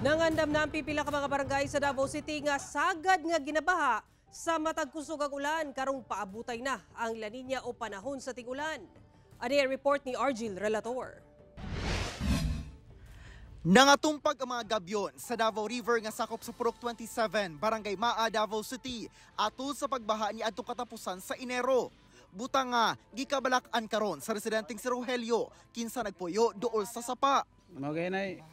Nangandam na ang pipila ka mga barangay sa Davao City nga sagad nga ginabaha sa matag kusog ang ulan karong paabutay na ang La Nina o panahon sa tigulan. Ani ang report ni Argil Relator. Nangatumpag ang mga gabyon sa Davao River nga sakop sa Purok 27, Barangay Maa, Davao City, atul sa pagbaha ni adtong katapusan sa Enero. Butang nga gikabalak-an karon sa residenteng si Rogelio kinsa nagpuyo duol sa sapa. Magay na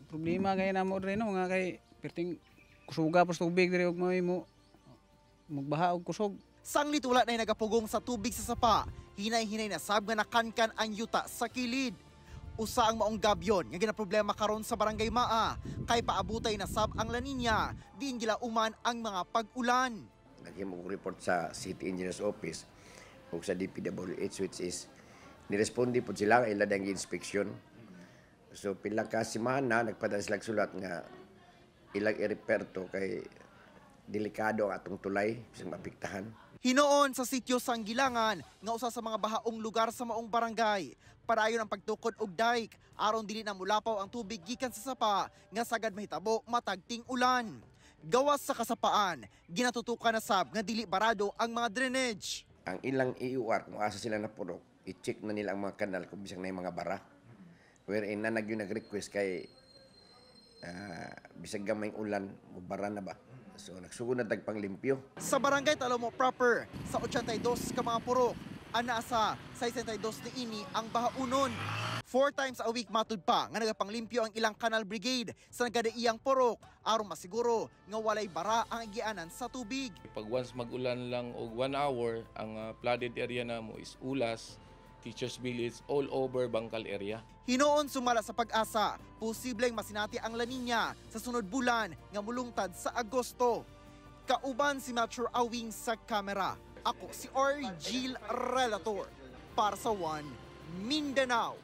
problema kay na mo rin nga kay perting kusuga pa sa tubig diri og mo magbaha og kusog. Sanglit wala na nagapugong sa tubig sa sapa, hinay-hinay na sab nga nakankan ang yuta sa kilid. Usa ang maong gabyon nga ginaproblema karon sa Barangay Maa kay paabutay na sab ang La Nina, diin gilauman ang mga pag-ulan. Naghimong report sa City Engineer's Office ug sa DPWH which is niresponde po sila ila dang inspeksyon. So pila ka semana nagpadala sila sulat nga ilang i-repair to kay delikado ang atong tulay bisag maapektahan. Hinoon sa sitio Sanggilangan nga usa sa mga bahaong lugar sa maong barangay. Padayon ang pagtukod og dike aron dili na mulapaw ang tubig gikan sa sapa nga sagad mahitabo matagting ulan. Gawas sa kasapaan, ginatutukan na sab nga dili barado ang mga drainage. Ang ilang EUR kung asa sila napurok, i-check na nila ang mga kanal kung bisag na yung mga bara. Wherein na nag-request kay bisag gamay ulan, mubara na ba? So nagsugod na tagpang limpyo. Sa Barangay Talomo proper, sa 82 ka mga purok, ana sa 62 ni ini ang bahaunon. 4 times a week matud pa nga nagapanglimpyo ang ilang canal brigade sa nagkadaiyang purok aron masiguro nga walay bara ang agianan sa tubig. Pag once mag-ulan lang og 1 hour, ang flooded area namo is Ulas, Teachers Village, all over Bangkal area. Hinoon sumala sa pag-asa, posibleng masinati ang La Nina sa sunod bulan nga mulungtad sa Agosto. Kauban si Metro Awing sa kamera. Ako si Argil Relator para sa One Mindanao.